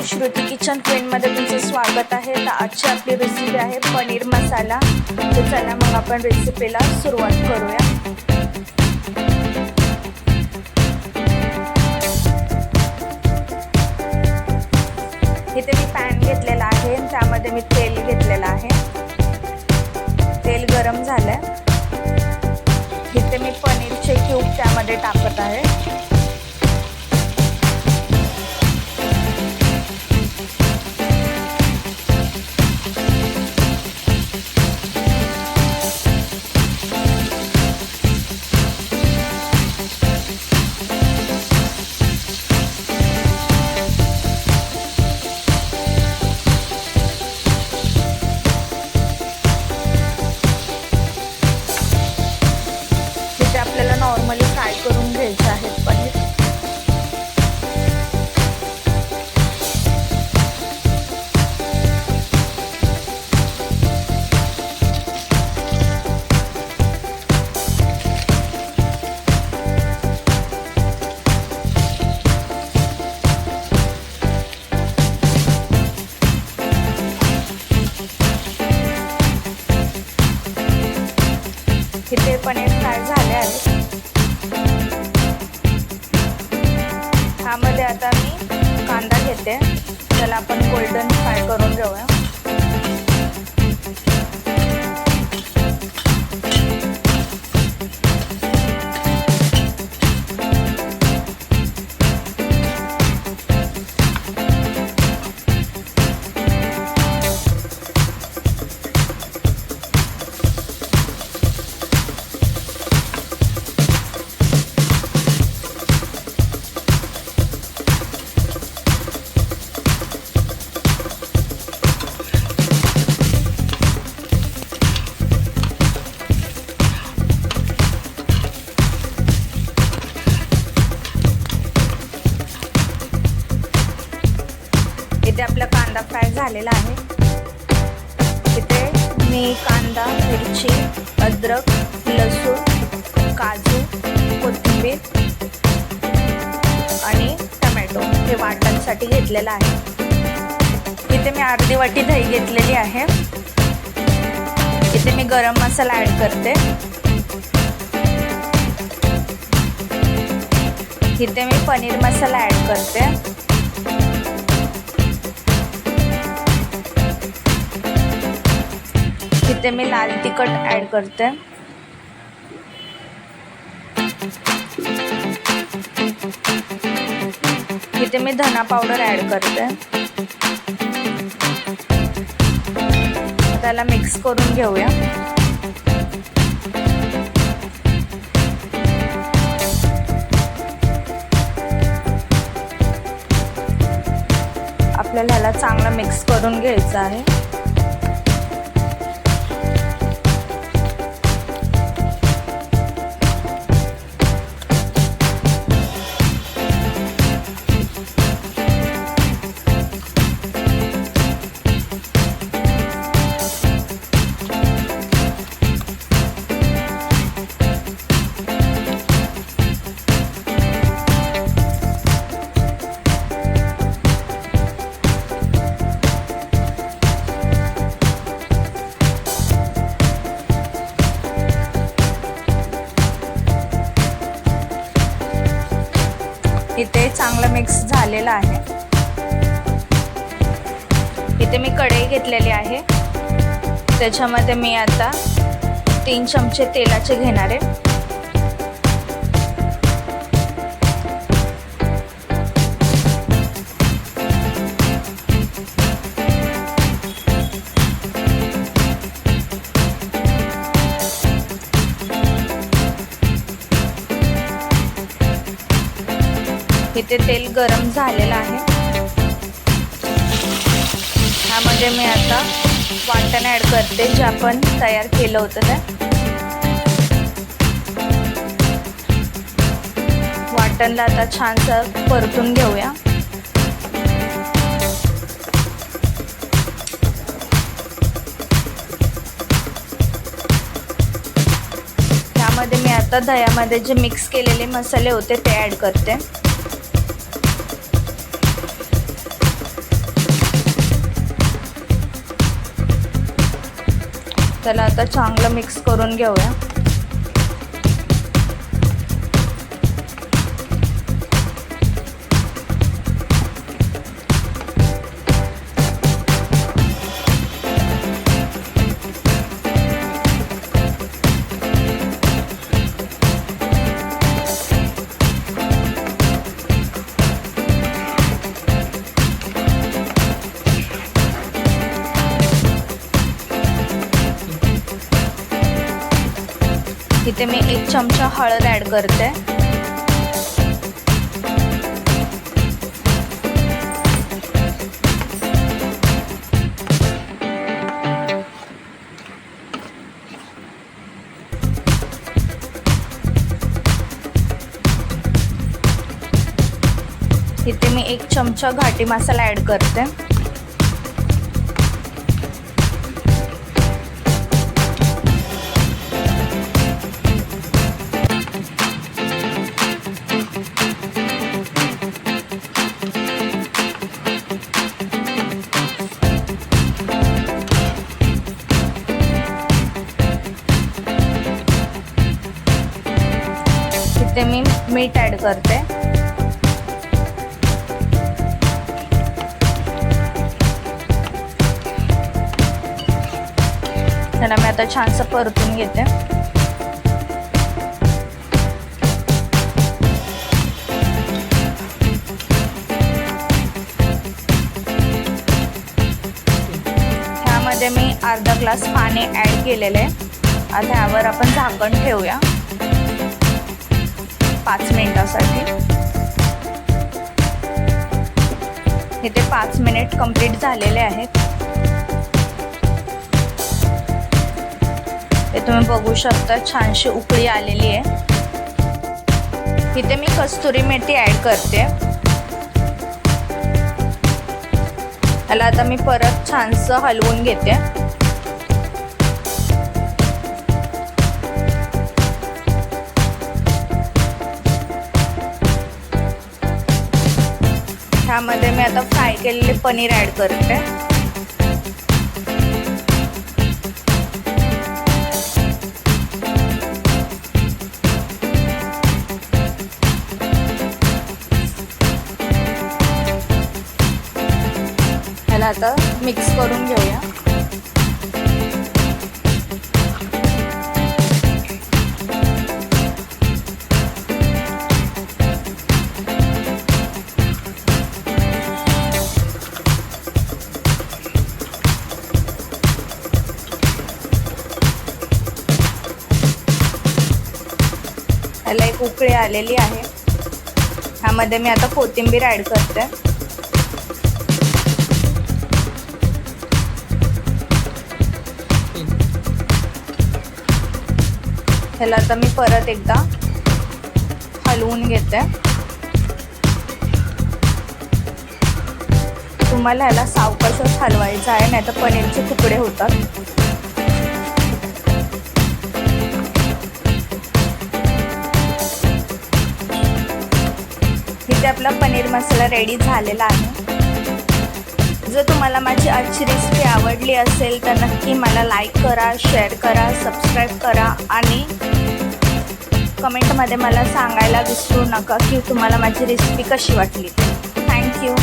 Shruti kitchen ट्रेंडमध्ये तुमचं स्वागत आहे। तर आजची आपली रेसिपी आहे पनीर मसाला। तर चला मग आपण रेसिपीला सुरुवात करूया। इथे मी पॅन घेतलेला आहे, त्यामध्ये मी तेल घेतलेलं आहे। तेल गरम झालंय, इथे मी पनीरचे क्यूब त्यामध्ये टाकत आहे। आपल्याला नॉर्मली फ्राय करून घ्यायचे आहे पनीर। इथे पनीर फ्राय झाले आहे। ह्यामध्ये आता मी कांदा घेते, त्याला आपण गोल्डन फ्राय करून घेऊया। इथे आपला कांदा फ्राय झालेला आहे। इथे मी कांदा, मिरची, अद्रक, लसूण, काजू, कोथिंबीर आणि टोमॅटो हे वाटणसाठी घेतलेलं आहे। इथे मी अर्धी वाटी दही घेतलेली आहे। इथे मी गरम मसाला ॲड करते। इथे मी पनीर मसाला ॲड करते। इथे मी लाल तिखट ॲड करते। इथे मी धना पावडर ॲड करते। त्याला मिक्स करून घेऊया। आपल्याला ह्याला चांगलं मिक्स करून घ्यायचं आहे। इथे चांगलं मिक्स झालेलं आहे। इथे मी कढई घेतलेली आहे, त्याच्यामध्ये मी आता 3 चमचे तेलाचे घेणार आहे। इथे तेल गरम झालेलं आहे। ह्यामध्ये मी आता वाटण ॲड करते, जे आपण तयार केलं होतं ते। वाटणला आता छानसं परतून घेऊया। ह्यामध्ये मी आता दह्यामध्ये जे मिक्स केलेले मसाले होते ते ॲड करते। त्याला आता चांगलं मिक्स करून घेऊया. इथे मी 1 चमचा हळद ॲड करते. इथे मी 1 चमचा घाटी मसाला ॲड करते. इथे मी मीठ ॲड करते. त्याला मी आता छानसं परतून घेते. ह्यामध्ये मी अर्धा ग्लास पाणी ॲड केलेले आहे. आता ह्यावर आपण झाकण ठेवूया 5 मिनिटासाठी. इथे 5 मिनिट कंप्लीट झालेले आहेत. हे तुम्ही बघू शकता छानशी उकळी आलेली आहे. इथे मी कस्तुरी मेथी ॲड करते. याला आता मी परत छानसं हलवून घेते. ह्यामध्ये मी आता फ्राय केलेले पनीर ॲड करते. ह्याला आता मिक्स करून घेऊया. ह्याला एक उकळी आलेली आहे. ह्यामध्ये मी आता कोथिंबीर ॲड करते. ह्याला आता मी परत एकदा हलवून घेते. तुम्हाला ह्याला सावकाशच हलवायचं आहे, नाही तर पनीरचे तुकडे होतात. इथे आपला पनीर मसाला रेडी झालेला आहे. जर तुम्हाला माझी आजची रेसिपी आवडली असेल तर नक्की मला लाईक करा, शेअर करा, सबस्क्राईब करा आणि कमेंटमध्ये मला सांगायला विसरू नका की तुम्हाला माझी रेसिपी कशी वाटली. थँक्यू.